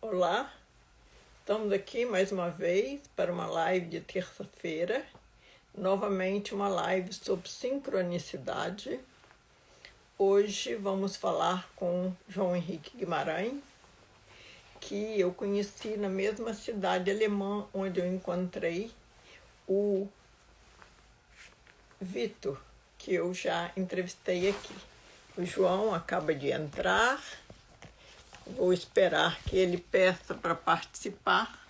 Olá, estamos aqui mais uma vez para uma live de terça-feira, novamente uma live sobre sincronicidade. Hoje vamos falar com João Henrique Guimarães, que eu conheci na mesma cidade alemã onde eu encontrei o Vitor, que eu já entrevistei aqui. O João acaba de entrar. Vou esperar que ele peça para participar,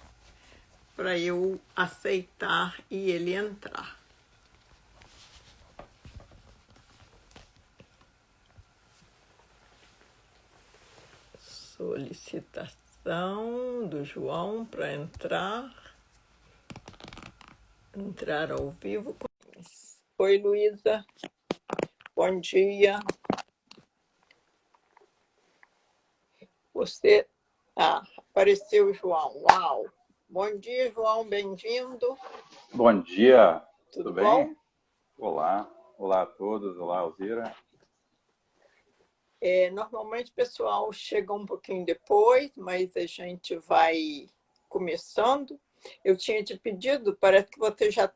para eu aceitar e ele entrar. Solicitação do João para entrar ao vivo. Oi, Luísa. Bom dia. Você... apareceu o João. Uau! Bom dia, João. Bem-vindo. Bom dia. Tudo bem? bom? Olá. Olá a todos. Olá, Alzira. Normalmente o pessoal chega um pouquinho depois, mas a gente vai começando. Eu tinha te pedido, parece que você já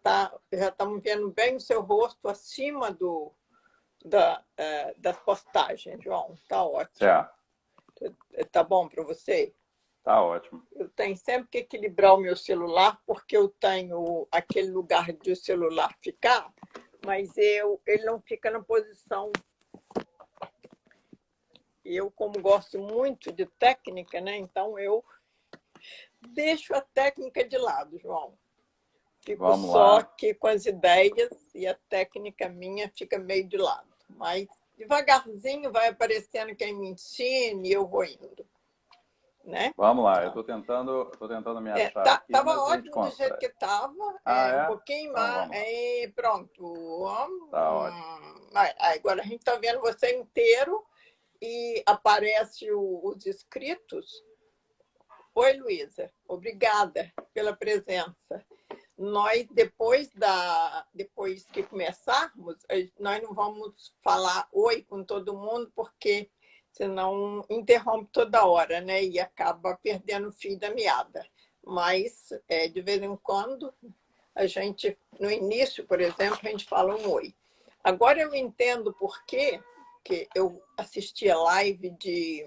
estamos vendo bem o seu rosto acima das postagens, João. Tá ótimo. Certo. Tá bom para você? Tá ótimo. Eu tenho sempre que equilibrar o meu celular, porque eu tenho aquele lugar de o celular ficar, mas ele não fica na posição. Eu, como gosto muito de técnica, né? Então eu deixo a técnica de lado, João. Fico Vamos só lá. aqui com as ideias e a técnica minha fica meio de lado. Mas devagarzinho vai aparecendo quem me ensine e eu vou indo. Né? Vamos lá. Eu tô tentando me achar aqui, Tava mas a gente ótimo do jeito consegue. que estava. Um pouquinho Então, mais. vamos lá. Pronto. Tá ótimo. Agora a gente está vendo você inteiro e aparece os inscritos. Oi, Luísa. Obrigada pela presença. Nós, depois que começarmos, nós não vamos falar oi com todo mundo, porque senão interrompe toda hora, né? E acaba perdendo o fio da meada. Mas, de vez em quando, a gente, no início, por exemplo, a gente fala um oi. Agora eu entendo por quê, que eu assisti a live de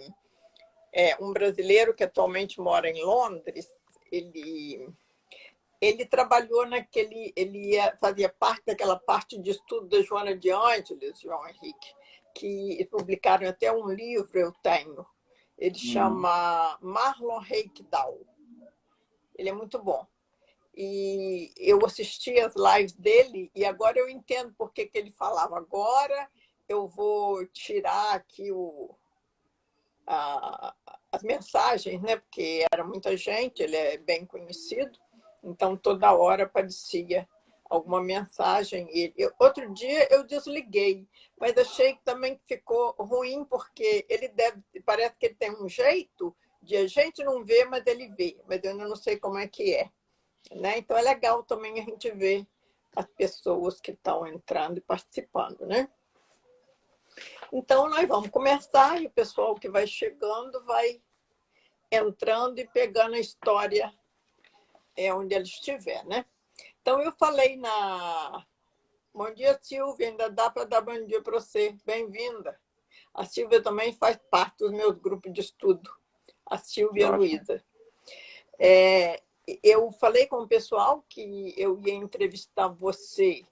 um brasileiro que atualmente mora em Londres. Ele trabalhou fazia parte daquela parte de estudo da Joana de Ângeles, João Henrique, que publicaram até um livro, eu tenho. Ele chama Marlon Reikdal. Ele é muito bom. E eu assisti as lives dele e agora eu entendo por que ele falava. Agora eu vou tirar aqui as mensagens, né? Porque era muita gente, ele é bem conhecido. Então, toda hora aparecia alguma mensagem. Outro dia eu desliguei, mas achei também que ficou ruim, porque parece que ele tem um jeito de a gente não ver, mas ele vê. Mas eu ainda não sei como é que é. Né? Então, é legal também a gente ver as pessoas que estão entrando e participando, né? Então, nós vamos começar e o pessoal que vai chegando vai entrando e pegando a história onde ele estiver, né? Então, eu falei Bom dia, Silvia. Ainda dá para dar bom dia para você. Bem-vinda. A Silvia também faz parte dos meus grupos de estudo. A Silvia e a Luísa. Eu falei com o pessoal que eu ia entrevistar você,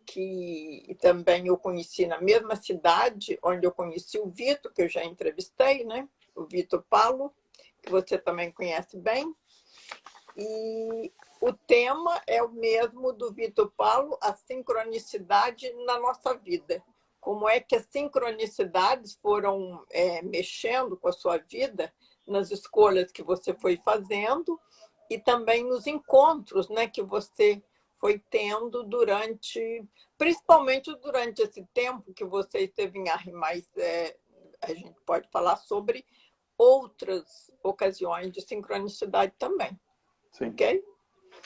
que também eu conheci na mesma cidade onde eu conheci o Vitor, que eu já entrevistei, né? O Vitor Paulo, que você também conhece bem. E o tema é o mesmo do Vitor Paulo, a sincronicidade na nossa vida. Como é que as sincronicidades foram mexendo com a sua vida, nas escolhas que você foi fazendo e também nos encontros, né, que você foi tendo principalmente durante esse tempo que você esteve em Arre, mas a gente pode falar sobre outras ocasiões de sincronicidade também. Sim. Ok?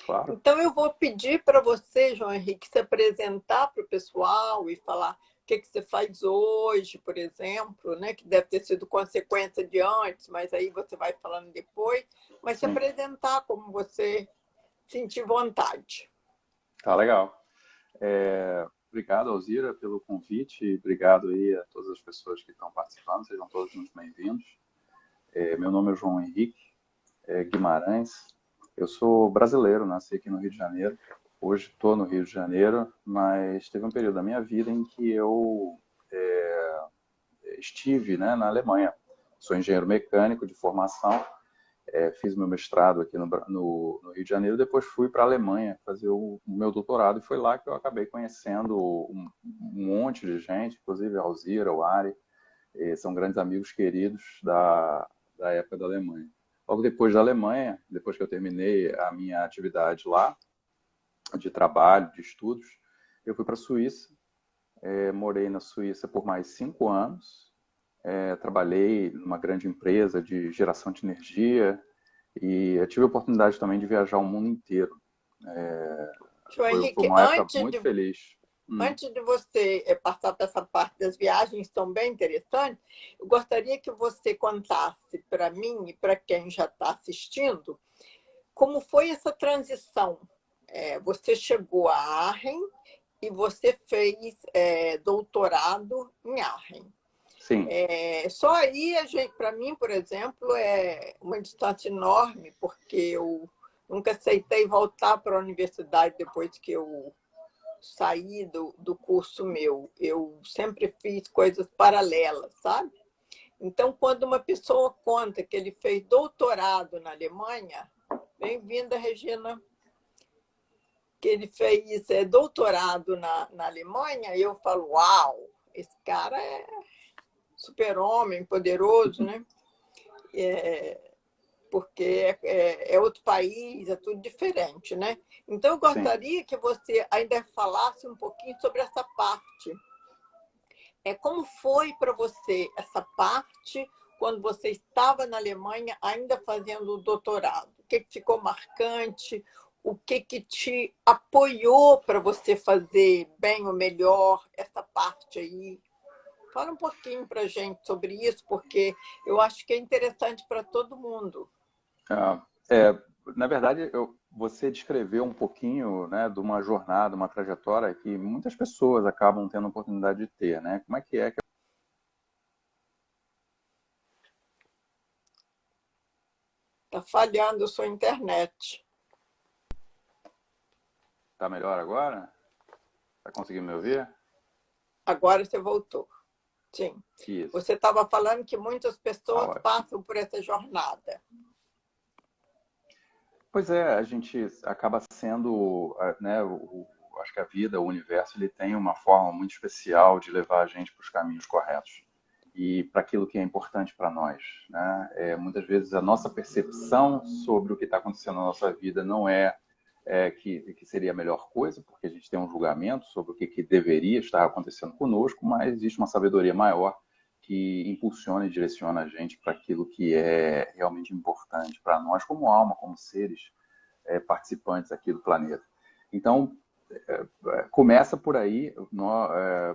Claro. Então, eu vou pedir para você, João Henrique, se apresentar para o pessoal e falar que você faz hoje, por exemplo, né? Que deve ter sido consequência de antes, mas aí você vai falando depois. Mas se Sim. apresentar como você sentir vontade. Tá legal. Obrigado, Alzira, pelo convite. Obrigado aí a todas as pessoas que estão participando. Sejam todos muito bem-vindos. Meu nome é João Henrique Guimarães. Eu sou brasileiro, nasci aqui no Rio de Janeiro. Hoje estou no Rio de Janeiro, mas teve um período da minha vida em que eu estive, né, na Alemanha. Sou engenheiro mecânico de formação. Fiz meu mestrado aqui no Rio de Janeiro, depois fui para a Alemanha fazer o meu doutorado, e foi lá que eu acabei conhecendo um monte de gente, inclusive a Alzira, o Ari, são grandes amigos queridos da época da Alemanha. Logo depois da Alemanha, depois que eu terminei a minha atividade lá, de trabalho, de estudos, eu fui para a Suíça, morei na Suíça por mais 5 anos, trabalhei numa grande empresa de geração de energia e eu tive a oportunidade também de viajar o mundo inteiro. João Foi Henrique, uma época muito feliz. Antes de você passar para essa parte das viagens, tão bem interessantes, eu gostaria que você contasse para mim e para quem já está assistindo como foi essa transição. Você chegou a Aachen e você fez doutorado em Aachen. Sim. Só aí, para mim, por exemplo, é uma distância enorme, porque eu nunca aceitei voltar para a universidade depois que eu saí do curso meu. Eu sempre fiz coisas paralelas, sabe? Então, quando uma pessoa conta que ele fez doutorado na Alemanha, bem-vinda, Regina, que ele fez doutorado na Alemanha, eu falo, uau, esse cara é super-homem, poderoso, né? Porque é outro país, é tudo diferente, né? Então, eu gostaria que você ainda falasse um pouquinho sobre essa parte. Como foi para você essa parte quando você estava na Alemanha ainda fazendo o doutorado? O que ficou marcante? O que te apoiou para você fazer bem ou melhor essa parte aí? Fala um pouquinho para a gente sobre isso, porque eu acho que é interessante para todo mundo. Na verdade, você descreveu um pouquinho, né, de uma jornada, uma trajetória que muitas pessoas acabam tendo a oportunidade de ter, né? Como é que Está falhando a sua internet. Está melhor agora? Está conseguindo me ouvir? Agora você voltou. Sim. Isso. Você estava falando que muitas pessoas passam por essa jornada. Pois é, a gente acaba sendo, né, acho que a vida, o universo, ele tem uma forma muito especial de levar a gente para os caminhos corretos e para aquilo que é importante para nós, né? Muitas vezes a nossa percepção sobre o que está acontecendo na nossa vida não que seria a melhor coisa, porque a gente tem um julgamento sobre o que deveria estar acontecendo conosco, mas existe uma sabedoria maior que impulsiona e direciona a gente para aquilo que é realmente importante para nós como alma, como seres participantes aqui do planeta. Então, começa por aí.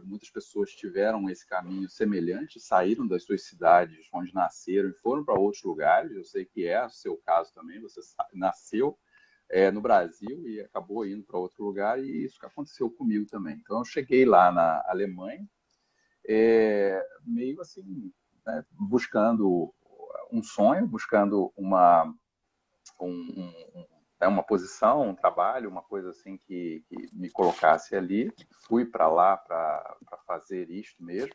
Muitas pessoas tiveram esse caminho semelhante, saíram das suas cidades onde nasceram e foram para outros lugares. Eu sei que é o seu caso também. Você nasceu no Brasil e acabou indo para outro lugar, e isso aconteceu comigo também. Então, eu cheguei lá na Alemanha, meio assim, né, buscando um sonho, buscando uma posição, um trabalho, uma coisa assim que me colocasse ali. Fui para lá para fazer isto mesmo.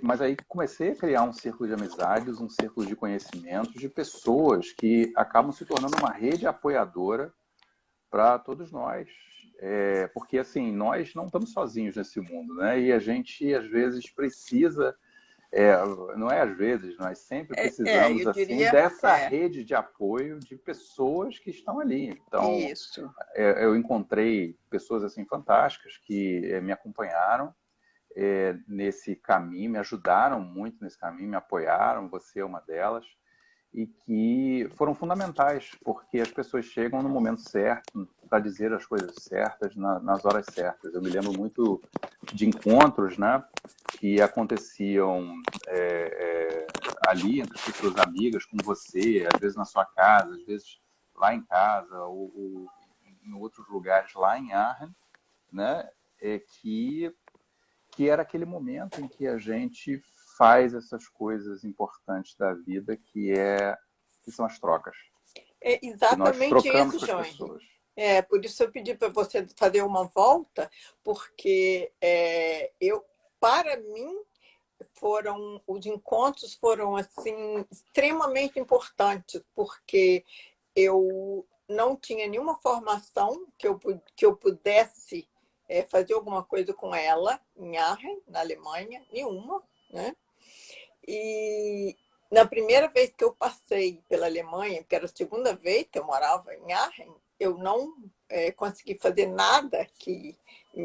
Mas aí comecei a criar um círculo de amizades, um círculo de conhecimentos, de pessoas que acabam se tornando uma rede apoiadora para todos nós. Porque assim, nós não estamos sozinhos nesse mundo, né? E a gente às vezes precisa, não é às vezes, nós sempre precisamos dessa rede de apoio de pessoas que estão ali. Então, eu encontrei pessoas assim fantásticas que me acompanharam nesse caminho, me ajudaram muito nesse caminho, me apoiaram. Você é uma delas. e que foram fundamentais, porque as pessoas chegam no momento certo para dizer as coisas certas nas horas certas. Eu me lembro muito de encontros, né, que aconteciam ali entre as pessoas amigas, com você, às vezes na sua casa, às vezes lá em casa, ou em outros lugares lá em Arnhem, né, que era aquele momento em que a gente faz essas coisas importantes da vida, que são as trocas. É Que nós exatamente trocamos isso, com as João Henrique. pessoas. Por isso eu pedi para você fazer uma volta, porque para mim, os encontros foram assim extremamente importantes, porque eu não tinha nenhuma formação que eu pudesse fazer alguma coisa com ela em Aachen, na Alemanha, nenhuma, né? E na primeira vez que eu passei pela Alemanha, que era a segunda vez que eu morava em Aachen, eu não consegui fazer nada que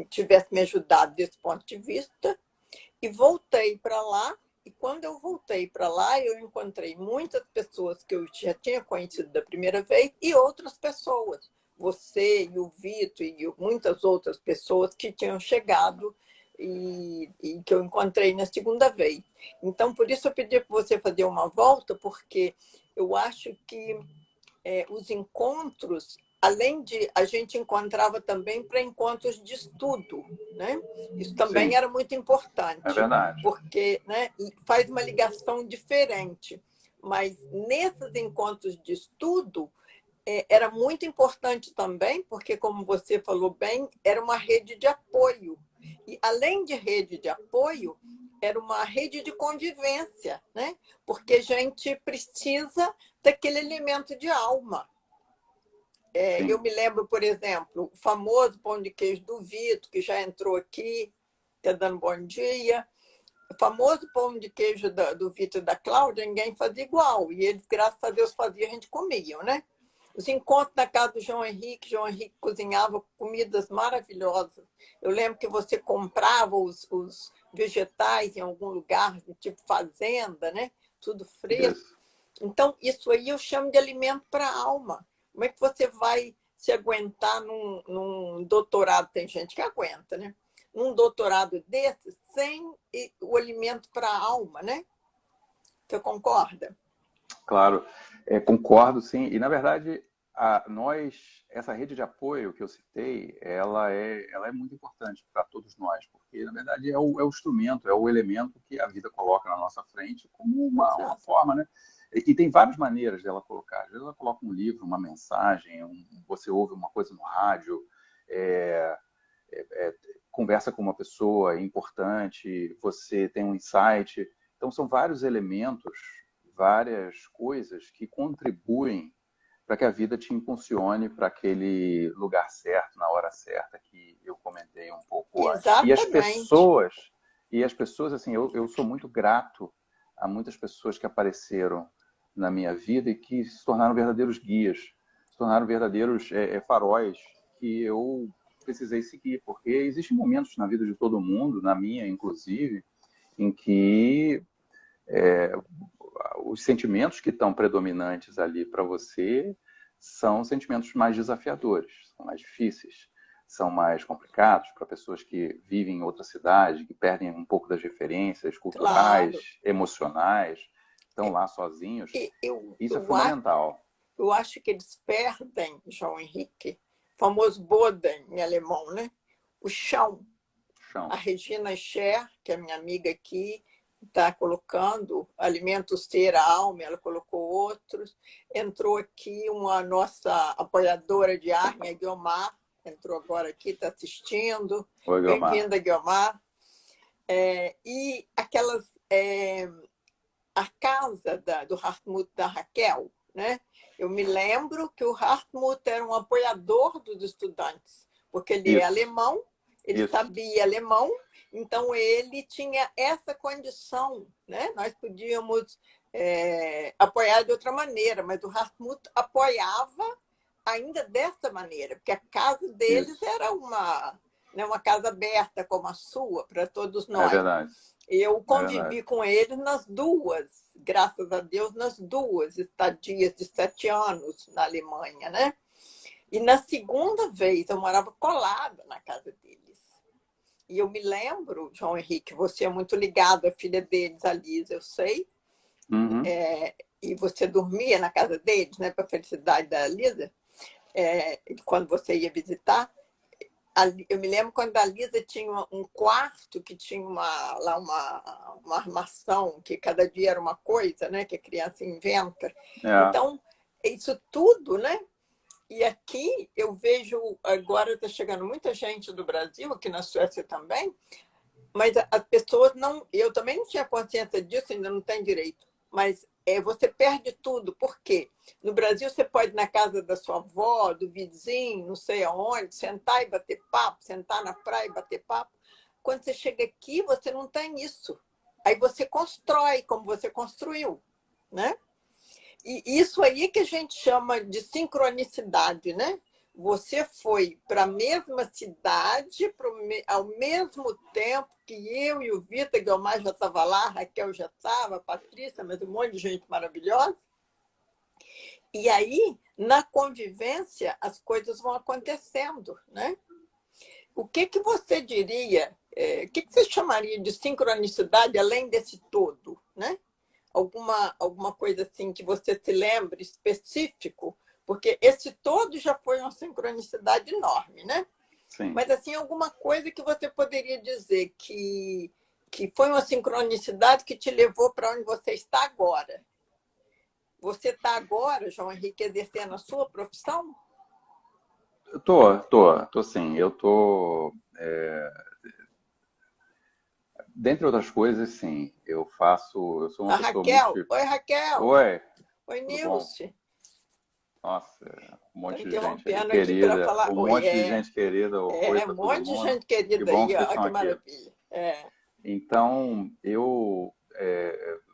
tivesse me ajudado desse ponto de vista. E voltei para lá, e quando eu voltei para lá, eu encontrei muitas pessoas que eu já tinha conhecido da primeira vez e outras pessoas. Você e o Vitor e muitas outras pessoas que tinham chegado e que eu encontrei na segunda vez. Então, por isso eu pedi para você fazer uma volta, porque eu acho que os encontros, além de a gente encontrava também para encontros de estudo, né? Isso também Sim, era muito é importante, verdade. porque, né, faz uma ligação diferente. Mas nesses encontros de estudo era muito importante também, porque, como você falou bem, era uma rede de apoio. E além de rede de apoio, era uma rede de convivência, né? Porque a gente precisa daquele elemento de alma. Eu Sim. me lembro, por exemplo, o famoso pão de queijo do Vitor, que já entrou aqui, está dando bom dia. O famoso pão de queijo do Vitor e da Cláudia, ninguém fazia igual. E eles, graças a Deus, faziam, a gente comia, né? Os encontros na casa do João Henrique cozinhava comidas maravilhosas. Eu lembro que você comprava os vegetais em algum lugar, tipo fazenda, né? Tudo fresco. Isso. Então, isso aí eu chamo de alimento para a alma. Como é que você vai se aguentar num doutorado? Tem gente que aguenta, né? Num doutorado desse, sem o alimento para a alma, né? Você concorda? Claro, concordo, sim. E, na verdade, essa rede de apoio que eu citei, ela é muito importante para todos nós, porque, na verdade, é o instrumento, é o elemento que a vida coloca na nossa frente como uma Exato. forma, né? E tem várias maneiras dela colocar. Às vezes ela coloca um livro, uma mensagem, você ouve uma coisa no rádio, é, conversa com uma pessoa importante, você tem um insight. Então, são vários elementos, várias coisas que contribuem para que a vida te impulsione para aquele lugar certo, na hora certa, que eu comentei um pouco antes. Exatamente. E as pessoas, assim, eu sou muito grato a muitas pessoas que apareceram na minha vida e que se tornaram verdadeiros guias, se tornaram verdadeiros faróis que eu precisei seguir, porque existem momentos na vida de todo mundo, na minha inclusive, em que os sentimentos que estão predominantes ali para você são sentimentos mais desafiadores, são mais difíceis, são mais complicados para pessoas que vivem em outra cidade, que perdem um pouco das referências Claro. culturais, emocionais, estão lá sozinhos. Isso é fundamental. Eu acho que eles perdem, João Henrique, o famoso Boden em alemão, né? O chão. Chão. A Regina Scher, que é minha amiga aqui, está colocando Alimento Ser, a Alma, ela colocou outros. Entrou aqui uma nossa apoiadora de Arne, a Guiomar, entrou agora aqui, está assistindo. Oi, Guilmar. Bem-vinda, Guiomar. E aquelas... a casa do Hartmut, da Raquel, né? Eu me lembro que o Hartmut era um apoiador dos estudantes, porque ele é alemão, ele sabia alemão, então ele tinha essa condição, né? Nós podíamos apoiar de outra maneira, mas o Hartmut apoiava ainda dessa maneira, porque a casa deles era uma casa aberta como a sua, para todos É nós. verdade. Eu É verdade. convivi com ele nas duas, graças a Deus, nas duas estadias de 7 anos na Alemanha, né? E na segunda vez eu morava colada na casa deles. E eu me lembro, João Henrique, você é muito ligado à filha deles, a Lisa, eu sei. Uhum. E você dormia na casa deles, né, para a felicidade da Lisa, quando você ia visitar. Eu me lembro quando a Lisa tinha um quarto que tinha uma armação, que cada dia era uma coisa, né, que a criança inventa. É. Então, isso tudo, né? E aqui eu vejo, agora está chegando muita gente do Brasil, aqui na Suécia também, mas as pessoas não. Eu também não tinha consciência disso, ainda não tem direito. Mas você perde tudo. Por quê? No Brasil, você pode ir na casa da sua avó, do vizinho, não sei aonde, sentar e bater papo, sentar na praia e bater papo. Quando você chega aqui, você não tem isso. Aí você constrói como você construiu, né? E isso aí que a gente chama de sincronicidade, né? Você foi para a mesma cidade, ao mesmo tempo que eu e o Vitor Guilmar já estava lá, a Raquel já estava, a Patrícia, mas um monte de gente maravilhosa. E aí, na convivência, as coisas vão acontecendo, né? O que você diria, o que você chamaria de sincronicidade além desse todo, né? Alguma coisa assim que você se lembre específico? Porque esse todo já foi uma sincronicidade enorme, né? Sim. Mas, assim, alguma coisa que você poderia dizer que foi uma sincronicidade que te levou para onde você está agora. Você está agora, João Henrique, exercendo a sua profissão? Tô sim. Dentre outras coisas, sim. Eu sou uma A pessoa muito... Raquel? Oi, Raquel. Oi, Oi, tudo bom? Nilce. Nossa, um Estou monte de gente aí interrompendo aqui para querida, falar um oi. monte de gente querida, oi Um para todo monte de mundo. gente Que querida bom aí, que vocês ó, estão que aqui. maravilha. Então, eu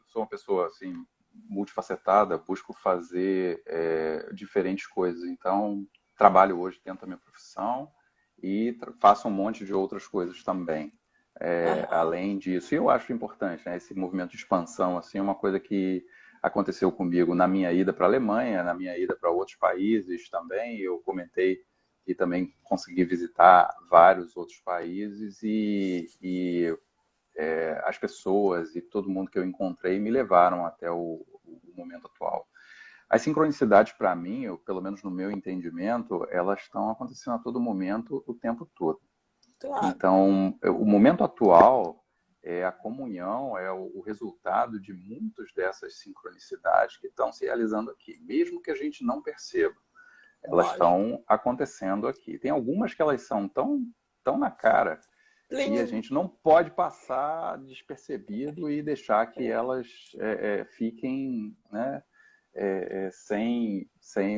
sou uma pessoa assim multifacetada, busco fazer diferentes coisas. Então, trabalho hoje dentro da minha profissão e faço um monte de outras coisas também. Aham. Além disso, e eu acho importante, né, esse movimento de expansão assim, é uma coisa que aconteceu comigo na minha ida para a Alemanha, na minha ida para outros países também. Eu comentei que também consegui visitar vários outros países e as pessoas e todo mundo que eu encontrei me levaram até o momento atual. As sincronicidades, para mim, pelo menos no meu entendimento, elas estão acontecendo a todo momento, o tempo todo. Claro. Então, o momento atual é a comunhão, é o resultado de muitas dessas sincronicidades que estão se realizando aqui, mesmo que a gente não perceba. Elas Lógico. estão acontecendo aqui. Tem algumas que elas são tão na cara que a Plim. gente não pode passar despercebido e deixar que elas fiquem, né, sem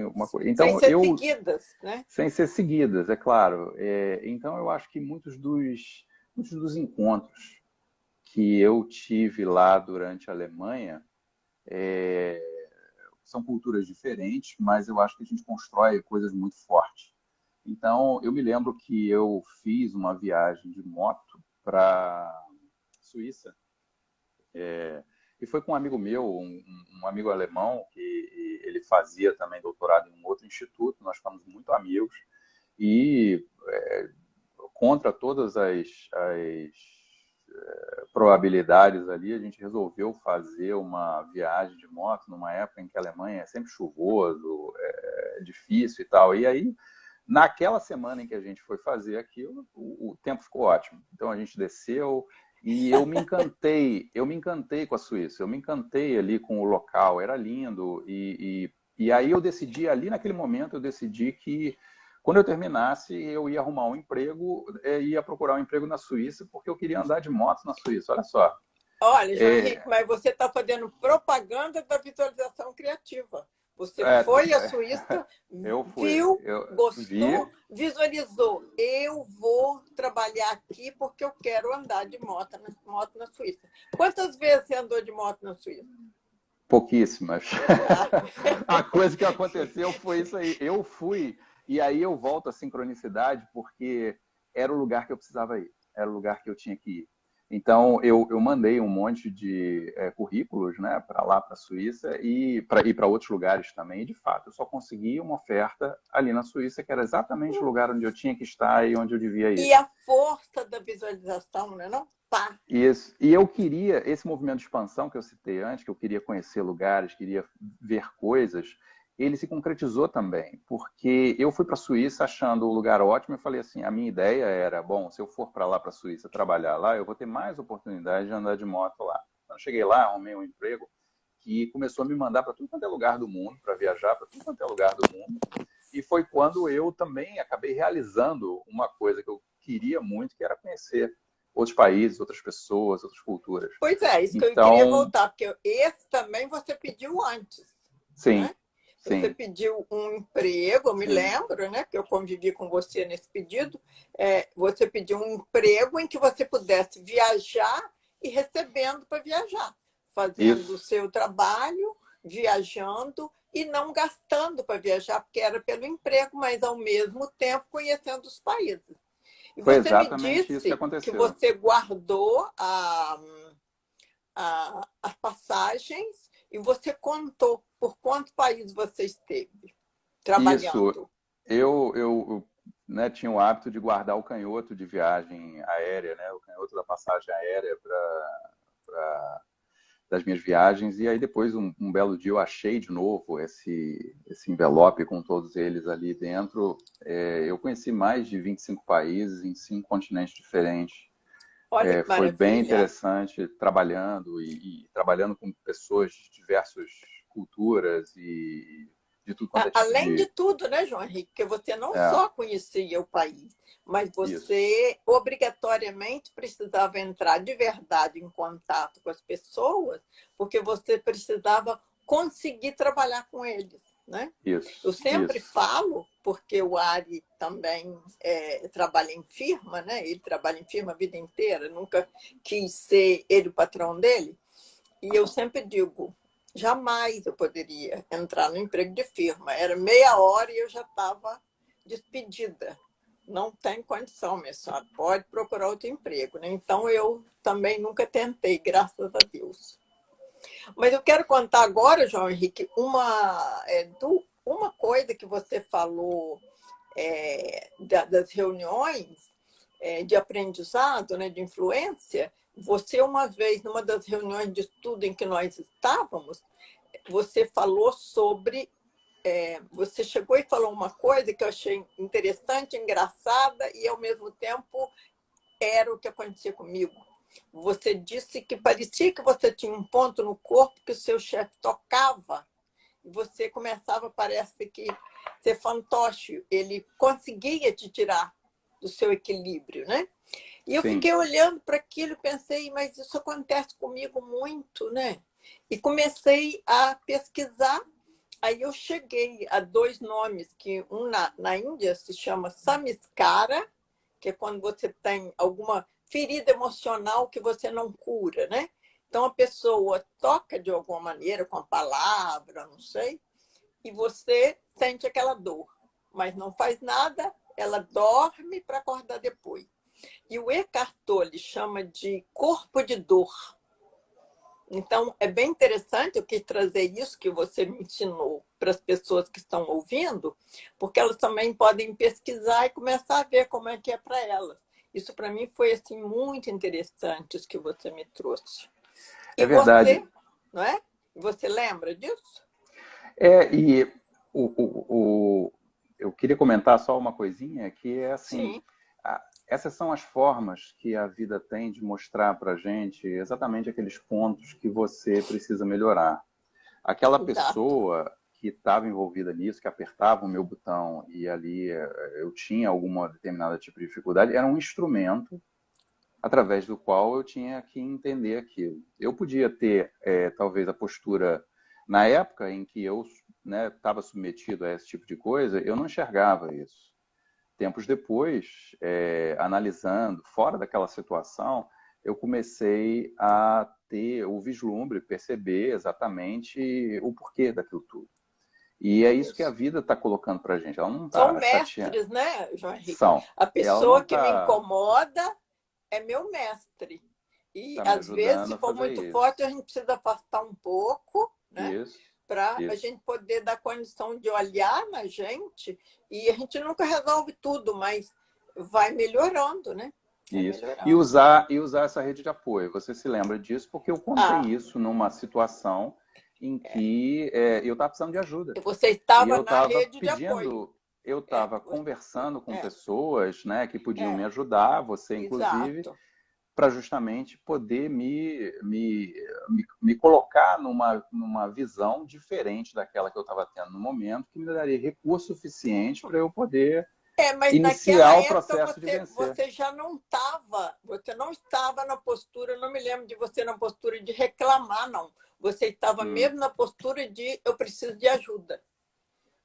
uma coisa. Sem Então, ser seguidas, né? sem ser seguidas, é claro. Então, eu acho que muitos dos encontros que eu tive lá durante a Alemanha são culturas diferentes, mas eu acho que a gente constrói coisas muito fortes. Então, eu me lembro que eu fiz uma viagem de moto para Suíça, e foi com um amigo meu, um amigo alemão, que ele fazia também doutorado em um outro instituto, nós ficamos muito amigos, e contra todas as probabilidades ali, a gente resolveu fazer uma viagem de moto numa época em que a Alemanha é sempre chuvoso, difícil e tal. E aí, naquela semana em que a gente foi fazer aquilo, o tempo ficou ótimo. Então a gente desceu e eu me encantei com a Suíça, eu me encantei ali com o local, era lindo. E aí eu decidi, ali naquele momento, eu decidi que quando eu terminasse, eu ia arrumar um emprego, ia procurar um emprego na Suíça, porque eu queria andar de moto na Suíça. Olha só. Olha, João Henrique, mas você está fazendo propaganda da visualização criativa. Você É, foi à Suíça, eu fui, viu, eu vi. gostou, visualizou. Eu vou trabalhar aqui porque eu quero andar de moto na Suíça. Quantas vezes você andou de moto na Suíça? Pouquíssimas. Ah. A coisa que aconteceu foi isso aí. Eu fui, e aí eu volto à sincronicidade, porque era o lugar que eu precisava ir, era o lugar que eu tinha que ir. Então, eu mandei um monte de currículos, né, para lá, para a Suíça, e para outros lugares também. E, de fato, eu só consegui uma oferta ali na Suíça, que era exatamente o lugar onde eu tinha que estar e onde eu devia ir. E a força da visualização, né? Não pá. Isso. E eu queria, esse movimento de expansão que eu citei antes, que eu queria conhecer lugares, queria ver coisas, ele se concretizou também, porque eu fui para a Suíça achando o lugar ótimo e falei assim, a minha ideia era, bom, se eu for para lá, para a Suíça, trabalhar lá, eu vou ter mais oportunidade de andar de moto lá. Quando eu cheguei lá, arrumei um emprego que começou a me mandar para tudo quanto é lugar do mundo, para viajar para tudo quanto é lugar do mundo. E foi quando eu também acabei realizando uma coisa que eu queria muito, que era conhecer outros países, outras pessoas, outras culturas. Pois é, isso que eu queria Então, voltar, porque esse também você pediu antes, sim, né? Você sim, pediu um emprego, eu me sim. lembro, né? Que eu convivi com você nesse pedido. Você pediu um emprego em que você pudesse viajar e recebendo para viajar, fazendo o Isso, seu trabalho, viajando e não gastando para viajar, porque era pelo emprego, mas ao mesmo tempo conhecendo os países. E foi você me exatamente isso que disse que aconteceu. você guardou as passagens e você contou por quantos países você esteve Isso, trabalhando. eu né, tinha o hábito de guardar o canhoto de viagem aérea, né, o canhoto da passagem aérea das minhas viagens, e aí depois, um belo dia, eu achei de novo esse envelope com todos eles ali dentro. Eu conheci mais de 25 países em 5 continentes diferentes. Olha que Foi bem maravilha. interessante trabalhando e trabalhando com pessoas de diversas culturas e de tudo quanto é tipo Além de de... tudo, né, João Henrique, que você não É, só conhecia o país, mas isso, você obrigatoriamente precisava entrar de verdade em contato com as pessoas, porque você precisava conseguir trabalhar com eles, né? Eu isso, sempre isso, falo, porque o Ari também trabalha em firma, né? Ele trabalha em firma a vida inteira, nunca quis ser ele o patrão dele. E eu sempre digo, jamais eu poderia entrar no emprego de firma. Era meia hora e eu já estava despedida. Não tem condição, minha senhora. Pode procurar outro emprego, né? Então eu também nunca tentei, graças a Deus. Mas eu quero contar agora, João Henrique, uma coisa que você falou das reuniões de aprendizado, né, de influência. Você, uma vez, numa das reuniões de estudo em que nós estávamos, você falou sobre. Você chegou e falou uma coisa que eu achei interessante, engraçada e, ao mesmo tempo, era o que acontecia comigo. Você disse que parecia que você tinha um ponto no corpo que o seu chefe tocava e você começava, parece que, ser fantoche. Ele conseguia te tirar do seu equilíbrio, né? E eu sim, fiquei olhando para aquilo e pensei, mas isso acontece comigo muito, né? E comecei a pesquisar. Aí eu cheguei a dois nomes, que um na Índia se chama Samskara, que é quando você tem alguma ferida emocional que você não cura, né? Então a pessoa toca de alguma maneira, com a palavra, não sei, e você sente aquela dor, mas não faz nada, ela dorme para acordar depois. E o Eckhart Tolle chama de corpo de dor. Então, é bem interessante, eu quis trazer isso que você me ensinou para as pessoas que estão ouvindo, porque elas também podem pesquisar e começar a ver como é que é para elas. Isso para mim foi assim muito interessante isso que você me trouxe. E é verdade. você, não é? Você lembra disso? E o, o, o, eu queria comentar só uma coisinha, que é assim, Sim, essas são as formas que a vida tem de mostrar para a gente exatamente aqueles pontos que você precisa melhorar. Aquela exato. pessoa que estava envolvida nisso, que apertava o meu botão e ali eu tinha alguma determinada tipo de dificuldade, era um instrumento através do qual eu tinha que entender aquilo. Eu podia ter, talvez, a postura, na época em que eu estava submetido a esse tipo de coisa, eu não enxergava isso. Tempos depois, analisando, fora daquela situação, eu comecei a ter o vislumbre, perceber exatamente o porquê daquilo tudo. E é isso que a Isso. vida está colocando para a gente. Ela não São está chateando. mestres, né, João Henrique? São. A Ela não pessoa que me está... incomoda é meu mestre. E, Tá me às vezes, ajudando se a for fazer muito forte, isso. a gente precisa afastar um pouco, né? Isso, Para a isso, gente poder dar condição de olhar na gente. E a gente nunca resolve tudo, mas vai melhorando, né? Vai isso. melhorando. E usar essa rede de apoio. Você se lembra disso porque eu contei Ah, isso numa situação em que eu estava precisando de ajuda. você E estava eu na estava rede de apoio. pedindo, eu É, estava conversando com é, pessoas, né, que podiam me é, ajudar, você inclusive, exato. para justamente poder me colocar numa visão diferente daquela que eu estava tendo no momento, que me daria recurso suficiente para eu poder Mas naquela iniciar o época processo de vencer. você já não estava, você não estava na postura, eu não me lembro de você na postura de reclamar, não. Você estava Hum, mesmo na postura de eu preciso de ajuda,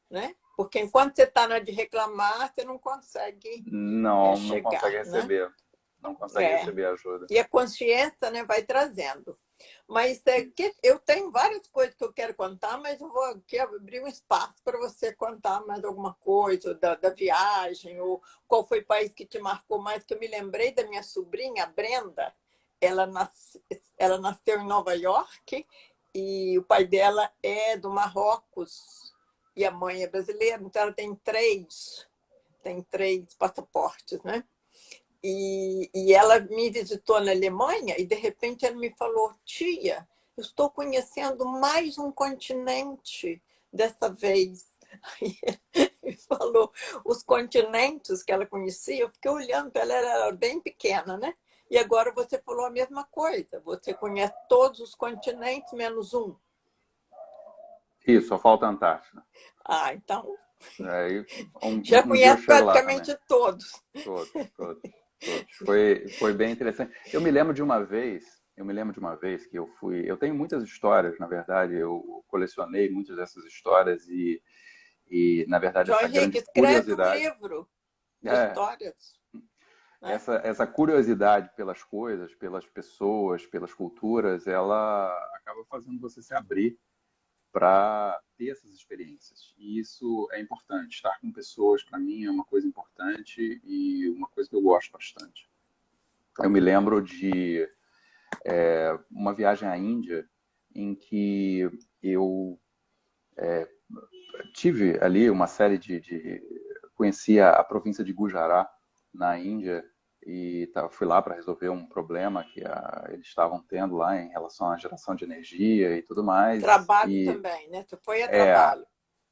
né? Porque enquanto você está na de reclamar, você não consegue não consegue chegar, né? receber. Não consegue É. receber ajuda. E a consciência, né, vai trazendo. Mas eu tenho várias coisas que eu quero contar, mas eu vou aqui abrir um espaço para você contar mais alguma coisa da viagem, ou qual foi o país que te marcou mais, que eu me lembrei da minha sobrinha, a Brenda. Ela, ela nasceu em Nova York e o pai dela é do Marrocos e a mãe é brasileira, então ela tem três passaportes, né? E ela me visitou na Alemanha e, de repente, ela me falou: tia, eu estou conhecendo mais um continente dessa vez. Aí ele falou os continentes que ela conhecia. Eu fiquei olhando para ela, ela era bem pequena, né? E agora você falou a mesma coisa. Você conhece todos os continentes, menos um. Isso, só falta a Antártida. Ah, então Aí, já um dia eu conhece chego lá também. praticamente todos. Todos, todos, todos. Foi bem interessante. Eu me lembro de uma vez que eu fui. Eu tenho muitas histórias, na verdade, eu colecionei muitas dessas histórias e na verdade, João essa Henrique, grande escreve um curiosidade. livro de É, histórias, né? essa curiosidade pelas coisas, pelas pessoas, pelas culturas, ela acaba fazendo você se abrir para ter essas experiências. E isso é importante. Estar com pessoas, para mim, é uma coisa importante e uma coisa que eu gosto bastante. Eu me lembro de uma viagem à Índia em que eu tive ali uma série conheci a província de Gujarat, na Índia, e fui lá para resolver um problema que eles estavam tendo lá em relação à geração de energia e tudo mais. Trabalho E também, né? Você foi a é, trabalho.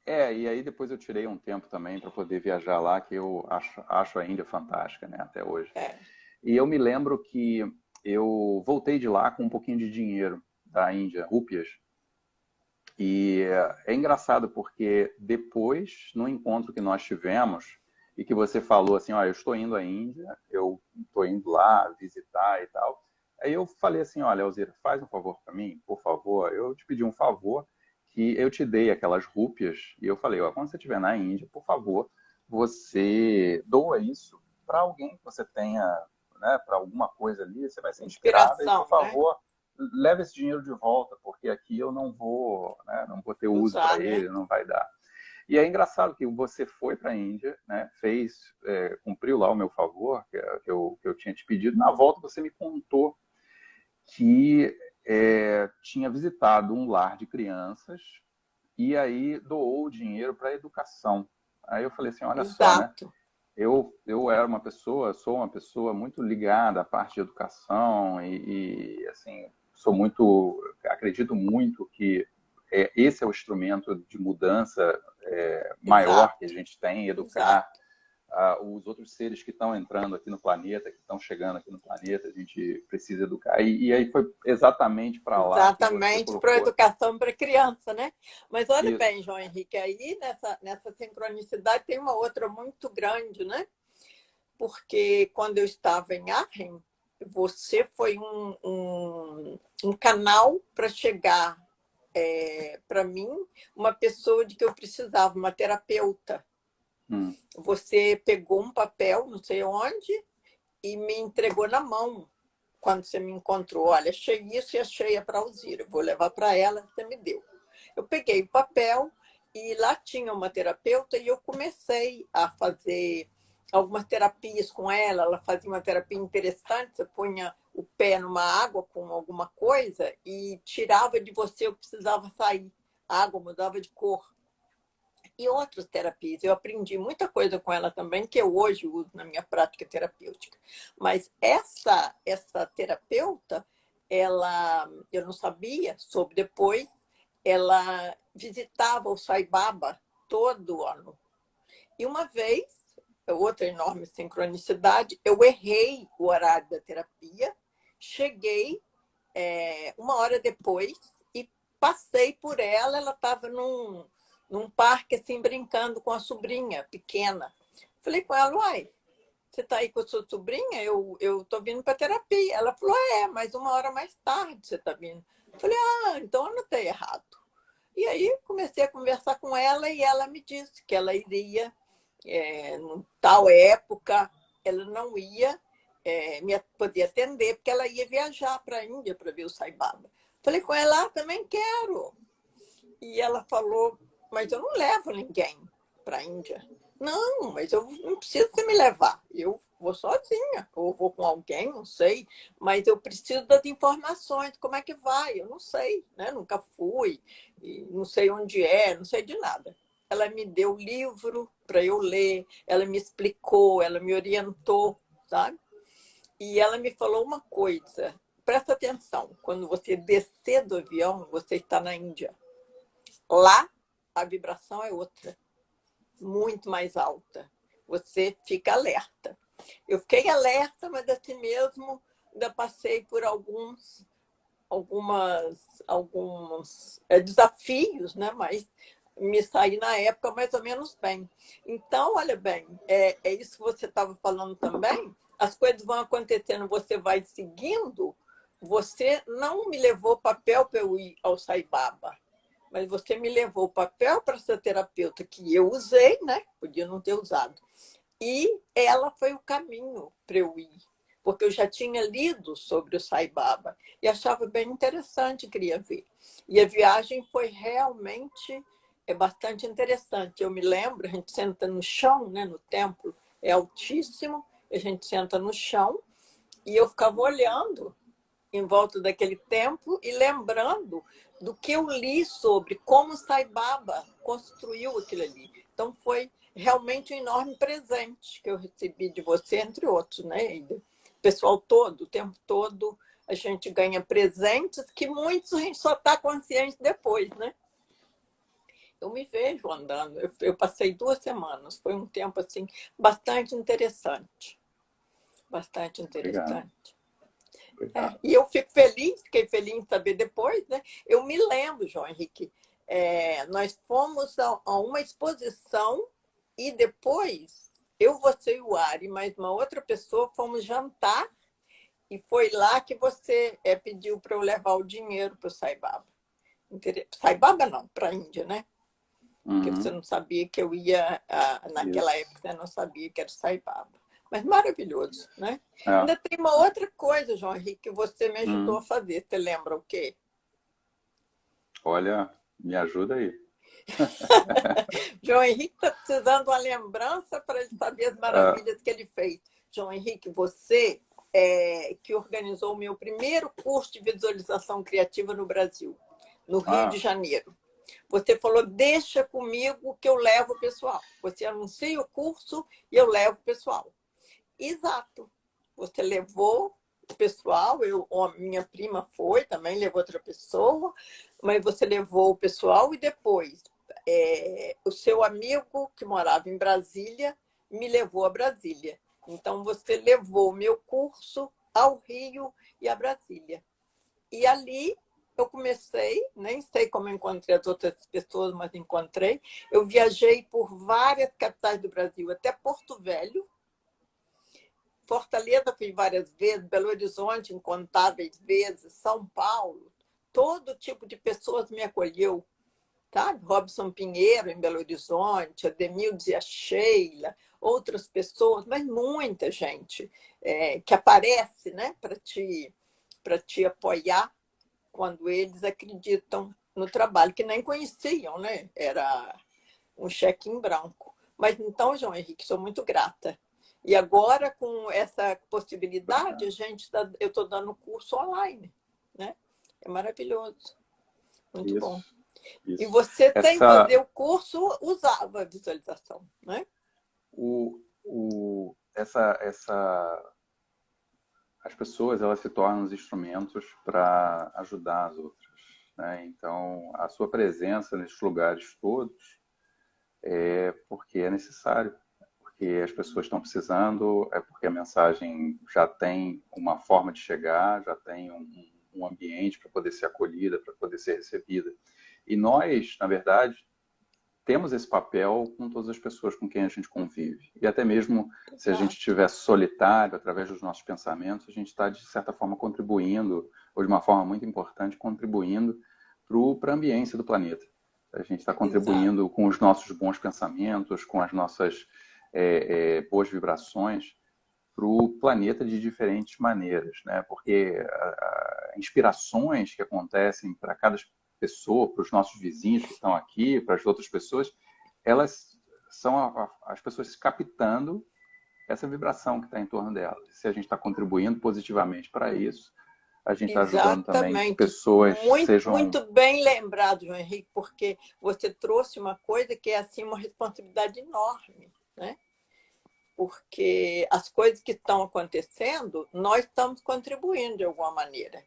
e aí depois eu tirei um tempo também para poder viajar lá, que eu acho a Índia fantástica, né, até hoje. É. E eu me lembro que eu voltei de lá com um pouquinho de dinheiro da Índia, rúpias. E é engraçado porque depois, no encontro que nós tivemos, e que você falou assim, olha, eu estou indo à Índia, eu estou indo lá visitar e tal. Aí eu falei assim, olha, Alzira, faz um favor para mim, por favor. Eu te pedi um favor que eu te dei aquelas rúpias e eu falei, ó, quando você estiver na Índia, por favor, você doa isso para alguém que você tenha, né, para alguma coisa ali, você vai ser inspirada e, por Inspiração, né? favor, leve esse dinheiro de volta, porque aqui eu não vou, né, não vou ter uso Usar, para né? ele, não vai dar. E é engraçado que você foi para a Índia, né, cumpriu lá o meu favor, que eu tinha te pedido. Na volta você me contou que tinha visitado um lar de crianças e aí doou o dinheiro para a educação. Aí eu falei assim, olha só, né? Exato. Eu sou uma pessoa muito ligada à parte de educação e assim, acredito muito que esse é o instrumento de mudança maior que a Exato. gente tem, educar Exato. os outros seres que estão entrando aqui no planeta, que estão chegando aqui no planeta, a gente precisa educar. E aí foi exatamente para lá que você Exatamente, para a colocou educação para criança, né? Mas olha isso. bem, João Henrique, aí nessa sincronicidade tem uma outra muito grande, né? Porque quando eu estava em Arnhem, você foi um canal para chegar para mim uma pessoa de que eu precisava, uma terapeuta. Hum, Você pegou um papel, não sei onde, e me entregou na mão quando você me encontrou. Olha, achei isso e achei para a Alzira. Vou levar para ela, você me deu. Eu peguei o papel e lá tinha uma terapeuta e eu comecei a fazer algumas terapias com ela. Ela fazia uma terapia interessante, você punha o pé numa água com alguma coisa e tirava de você o que precisava sair. A água mudava de cor. E outras terapias. Eu aprendi muita coisa com ela também, que eu hoje uso na minha prática terapêutica. Mas essa terapeuta, eu não sabia sobre depois, ela visitava o Sai Baba todo ano. E uma vez, outra enorme sincronicidade, eu errei o horário da terapia, cheguei uma hora depois e passei por ela, ela estava num parque, assim, brincando com a sobrinha pequena. Falei com ela, uai, você está aí com a sua sobrinha? Eu estou vindo para terapia. Ela falou, mas uma hora mais tarde você está vindo. Falei, então eu anotei errado. E aí comecei a conversar com ela e ela me disse que ela iria, em tal época, ela não ia me poder atender, porque ela ia viajar para a Índia para ver o Sai Baba. Falei com ela, também quero. E ela falou, mas eu não levo ninguém para a Índia. Não, mas eu não preciso você me levar. Eu vou sozinha, ou vou com alguém, não sei. Mas eu preciso das informações. Como é que vai? Eu não sei, né? Nunca fui, não sei onde não sei de nada. Ela me deu o livro para eu ler, ela me explicou, ela me orientou, sabe? E ela me falou uma coisa, presta atenção, quando você descer do avião, você está na Índia. Lá, a vibração é outra, muito mais alta. Você fica alerta. Eu fiquei alerta, mas assim mesmo ainda passei por alguns desafios, né? Mas me saí na época mais ou menos bem. Então, olha bem, é isso que você estava falando também. As coisas vão acontecendo, você vai seguindo. Você não me levou papel para eu ir ao Sai Baba. Mas você me levou o papel para essa terapeuta que eu usei, né? Podia não ter usado. E ela foi o caminho para eu ir, porque eu já tinha lido sobre o Sai Baba e achava bem interessante, queria ver. E a viagem foi realmente bastante interessante. Eu me lembro, a gente senta no chão, né? No templo é altíssimo, a gente senta no chão e eu ficava olhando em volta daquele templo e lembrando do que eu li sobre como Sai Baba construiu aquilo ali. Então, foi realmente um enorme presente que eu recebi de você, entre outros, né? E do pessoal todo, o tempo todo, a gente ganha presentes que muitos a gente só está consciente depois, né? Eu me vejo andando. Eu passei 2 semanas. Foi um tempo, assim, bastante interessante. Bastante Obrigado. interessante. Obrigado. E eu fiquei feliz em saber depois, né? Eu me lembro, João Henrique, nós fomos a uma exposição e depois eu, você e o Ari, mais uma outra pessoa, fomos jantar e foi lá que você pediu para eu levar o dinheiro para o Sai Baba. Sai Baba não, para a Índia, né? Porque você não sabia que eu ia, naquela época, você não sabia que era o Sai Baba. Mas maravilhoso, né? Ainda tem uma outra coisa, João Henrique, que você me ajudou a fazer. Você lembra o quê? Olha, me ajuda aí. João Henrique está precisando de uma lembrança para ele saber as maravilhas que ele fez. João Henrique, você que organizou o meu primeiro curso de visualização criativa no Brasil, no Rio de Janeiro. Você falou, deixa comigo que eu levo o pessoal. Você anuncia o curso e eu levo o pessoal. Exato. Você levou o pessoal, minha prima foi, também levou outra pessoa, mas você levou o pessoal e depois o seu amigo que morava em Brasília me levou a Brasília. Então, você levou o meu curso ao Rio e a Brasília. E ali eu comecei, nem sei como encontrei as outras pessoas, mas encontrei. Eu viajei por várias capitais do Brasil, até Porto Velho. Fortaleza fui várias vezes, Belo Horizonte incontáveis vezes, São Paulo. Todo tipo de pessoas me acolheu. Sabe? Robson Pinheiro, em Belo Horizonte, Ademildes e a Sheila, outras pessoas, mas muita gente que aparece, né, para te apoiar quando eles acreditam no trabalho, que nem conheciam, né? Era um cheque em branco. Mas então, João Henrique, sou muito grata. E agora, com essa possibilidade, eu estou dando curso online, né? É maravilhoso. Muito bom. Isso. E você, sem fazer o curso, usava a visualização, né? As pessoas, elas se tornam os instrumentos para ajudar as outras, né? Então, a sua presença nesses lugares todos é porque é necessário, porque as pessoas estão precisando, é porque a mensagem já tem uma forma de chegar, já tem um ambiente para poder ser acolhida, para poder ser recebida. E nós, na verdade, temos esse papel com todas as pessoas com quem a gente convive. E até mesmo se a gente estiver solitário, através dos nossos pensamentos, a gente está, de certa forma, contribuindo, ou de uma forma muito importante, contribuindo para a ambiência do planeta. A gente está contribuindo com os nossos bons pensamentos, com as nossas boas vibrações para o planeta de diferentes maneiras, né? Porque inspirações que acontecem para cada pessoa, para os nossos vizinhos que estão aqui, para as outras pessoas, elas são as pessoas captando essa vibração que está em torno delas. Se a gente está contribuindo positivamente para isso, a gente está ajudando também que pessoas sejam... Muito bem lembrado, João Henrique, porque você trouxe uma coisa que é assim uma responsabilidade enorme, né? Porque as coisas que estão acontecendo, nós estamos contribuindo de alguma maneira,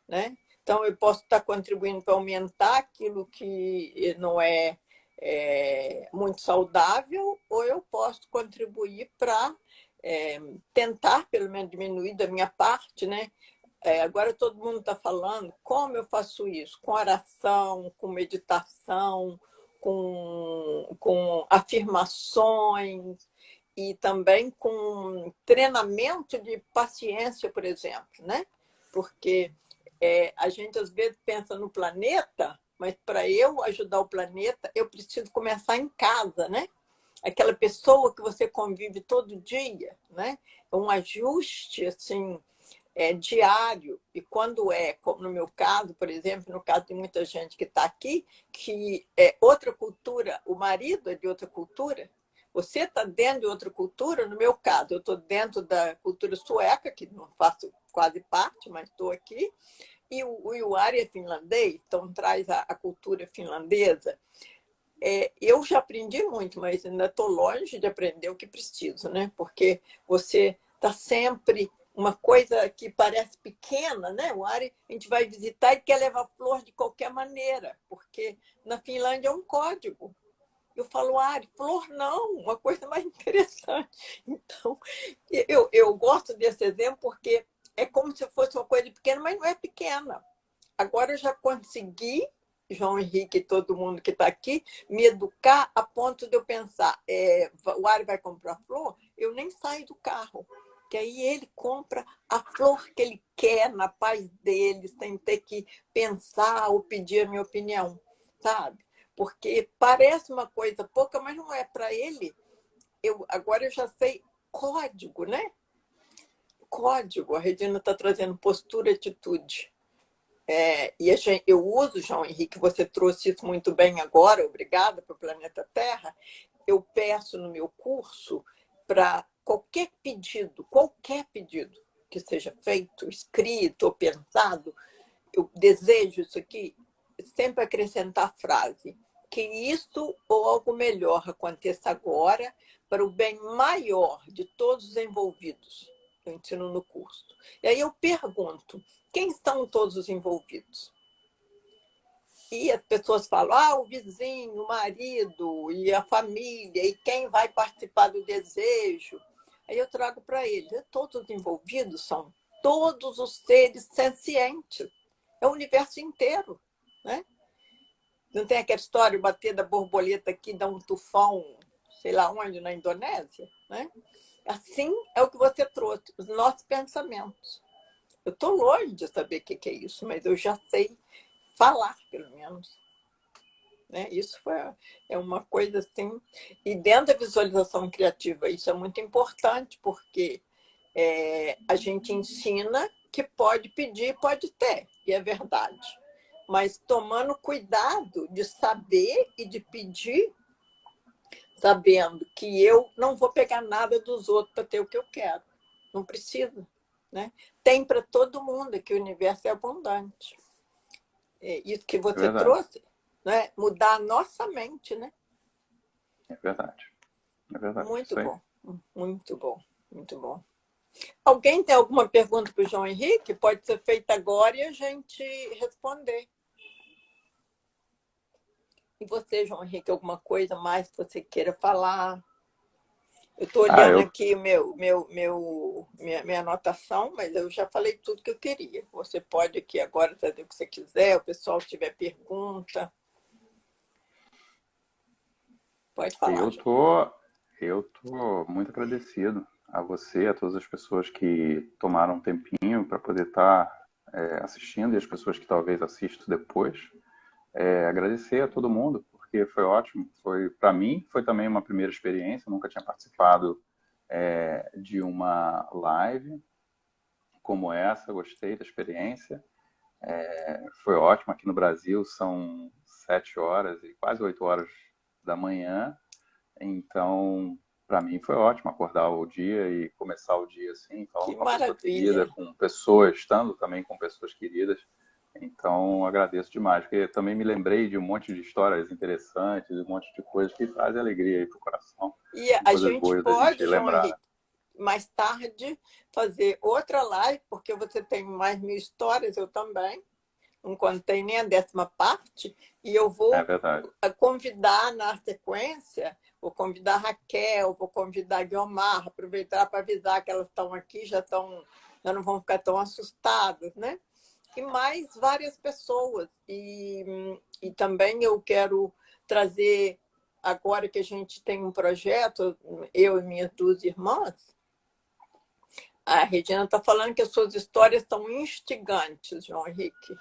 né? Então, eu posso estar contribuindo para aumentar aquilo que não é muito saudável, ou eu posso contribuir para tentar, pelo menos, diminuir da minha parte, né? Agora todo mundo está falando como eu faço isso, com oração, com meditação, com afirmações e também com treinamento de paciência, por exemplo, né? Porque a gente às vezes pensa no planeta, mas para eu ajudar o planeta, eu preciso começar em casa, né? Aquela pessoa que você convive todo dia, né? Um ajuste assim diário. E quando como no meu caso, por exemplo, no caso de muita gente que está aqui, que é outra cultura, o marido é de outra cultura, você está dentro de outra cultura. No meu caso, eu estou dentro da cultura sueca, que não faço quase parte, mas estou aqui. E o Ari é finlandês, então traz a cultura finlandesa. Eu já aprendi muito, mas ainda estou longe de aprender o que preciso, né? Porque você está sempre uma coisa que parece pequena, né? O Ari, a gente vai visitar e quer levar flor de qualquer maneira, porque na Finlândia é um código. Eu falo, Ari, flor não, uma coisa mais interessante. Então, eu gosto desse exemplo porque é como se fosse uma coisa pequena, mas não é pequena. Agora eu já consegui, João Henrique e todo mundo que está aqui, me educar a ponto de eu pensar, o Ari vai comprar flor, eu nem saio do carro, que aí ele compra a flor que ele quer na paz dele, sem ter que pensar ou pedir a minha opinião, sabe? Porque parece uma coisa pouca, mas não é para ele. Agora eu já sei código, né? Código. A Regina está trazendo postura e atitude. Eu uso, João Henrique, você trouxe isso muito bem agora, obrigada para o Planeta Terra. Eu peço no meu curso para qualquer pedido que seja feito, escrito ou pensado, eu desejo isso aqui, sempre acrescentar a frase: que isto ou algo melhor aconteça agora para o bem maior de todos os envolvidos. Eu ensino no curso. E aí eu pergunto, quem são todos os envolvidos? E as pessoas falam, o vizinho, o marido, e a família, e quem vai participar do desejo. Aí eu trago para eles, todos os envolvidos são todos os seres sencientes. É o universo inteiro, né? Não tem aquela história, bater da borboleta aqui, dar um tufão, sei lá onde, na Indonésia, né? Assim é o que você trouxe, os nossos pensamentos. Eu estou longe de saber o que é isso, mas eu já sei falar, pelo menos. Né? Isso é uma coisa assim. E dentro da visualização criativa, isso é muito importante, porque a gente ensina que pode pedir, pode ter, e é verdade. Mas tomando cuidado de saber e de pedir sabendo que eu não vou pegar nada dos outros para ter o que eu quero. Não precisa, né? Tem para todo mundo, que o universo é abundante. Isso que É você verdade. trouxe, né? Mudar a nossa mente, né? É verdade. É verdade. Muito Isso aí. bom, muito bom, muito bom. Alguém tem alguma pergunta para o João Henrique? Pode ser feita agora e a gente responder. E você, João Henrique, alguma coisa mais que você queira falar? Eu estou Ah, olhando eu, aqui minha anotação, mas eu já falei tudo que eu queria. Você pode aqui agora trazer o que você quiser, o pessoal tiver pergunta. Pode falar, eu João. tô, eu tô muito agradecido a você, a todas as pessoas que tomaram um tempinho para poder estar assistindo e as pessoas que talvez assistam depois. Agradecer a todo mundo, porque foi ótimo. Foi, para mim, foi também uma primeira experiência. Eu nunca tinha participado de uma live como essa. Gostei da experiência. Foi ótimo. Aqui no Brasil são 7 horas e quase 8 horas da manhã. Então, para mim foi ótimo acordar o dia e começar o dia assim, falando Que com uma pessoa querida, maravilha. com pessoas, estando também com pessoas queridas. Então, agradeço demais, porque também me lembrei de um monte de histórias interessantes, um monte de coisas que trazem alegria aí pro coração, E e a coisas gente boas da gente pode, João lembrar, né? Henrique, mais tarde fazer outra live, porque você tem mais 1000 histórias, eu também. Não contei nem a 10ª parte, e eu É vou verdade. convidar na sequência, vou convidar a Raquel, vou convidar a Guiomar, aproveitar para avisar que elas estão aqui, já não vão ficar tão assustadas, né? E mais várias pessoas. E também eu quero trazer, agora que a gente tem um projeto, eu e minhas 2 irmãs, a Regina está falando que as suas histórias são instigantes, João Henrique.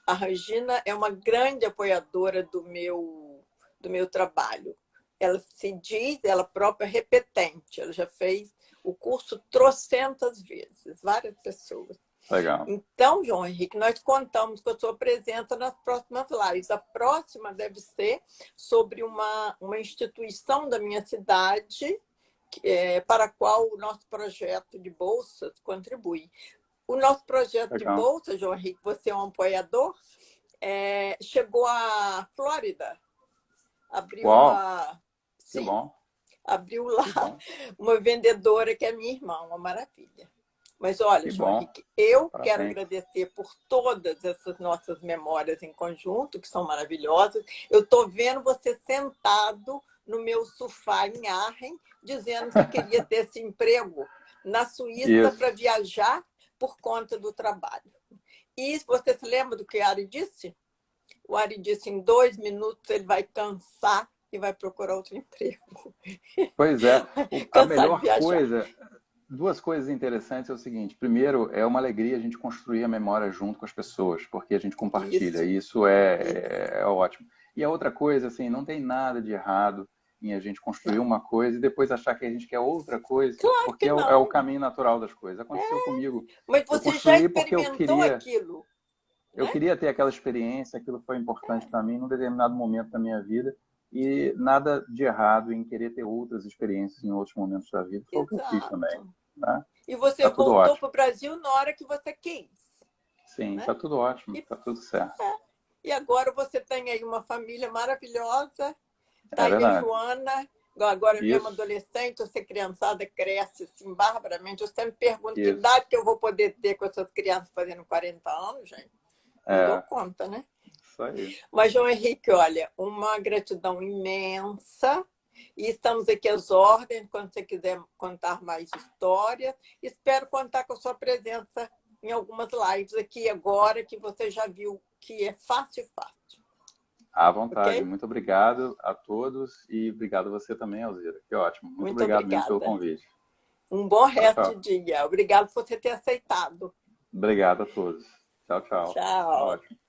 A Regina é uma grande apoiadora do meu trabalho. Ela se diz, ela própria, repetente. Ela já fez o curso trocentas vezes, várias pessoas. Legal. Então, João Henrique, nós contamos com a sua presença nas próximas lives. A próxima deve ser sobre uma instituição da minha cidade, para a qual o nosso projeto de bolsas contribui. O nosso projeto de Legal. bolsa, João Henrique, você é um apoiador, chegou à Flórida, abriu Uau, uma... que Sim, bom, abriu lá que bom, uma vendedora que é minha irmã, uma maravilha. Mas olha, que João bom. Henrique, eu quero Parabéns. agradecer por todas essas nossas memórias em conjunto, que são maravilhosas. Eu estou vendo você sentado no meu sofá em Arren, dizendo que queria ter esse emprego na Suíça Isso, para viajar por conta do trabalho. E você se lembra do que o Ari disse? O Ari disse, em 2 minutos ele vai cansar e vai procurar outro emprego. pois é. A Cansar de melhor viajar. coisa, duas coisas interessantes é o seguinte: primeiro, é uma alegria a gente construir a memória junto com as pessoas, porque a gente compartilha, Isso, e isso isso. é ótimo. E a outra coisa, assim, não tem nada de errado em a gente construir Não. uma coisa e depois achar que a gente quer outra coisa, Claro porque que é o não. caminho natural das coisas. Aconteceu comigo. Mas Eu você já construí porque eu experimentou queria, aquilo, eu né? queria ter aquela experiência, aquilo foi importante para mim num determinado momento da minha vida. E nada de errado em querer ter outras experiências em outros momentos da vida. Foi o que eu fiz também. Exato. Né? E você Tá tudo voltou ótimo. para o Brasil na hora que você quis, Sim, né? tá tudo ótimo, E, tá tudo certo. e agora você tem aí uma família maravilhosa. Tá É aí a verdade. Joana, agora mesmo Isso, adolescente, você criançada cresce assim, barbaramente. Eu sempre pergunto que isso. idade que eu vou poder ter com essas crianças fazendo 40 anos, gente. Não dou É, conta, né? isso aí. Mas, João Henrique, olha, uma gratidão imensa. E estamos aqui às ordens, quando você quiser contar mais histórias. Espero contar com a sua presença em algumas lives aqui agora, que você já viu que é fácil, fácil. À vontade. Ok? Muito obrigado a todos e obrigado a você também, Alzira. Que ótimo. Muito Muito obrigado mesmo pelo obrigada. convite. Um bom Tchau, resto de tchau. dia. Obrigado por você ter aceitado. Obrigado a todos. Tchau, tchau. Tá Tchau. ótimo.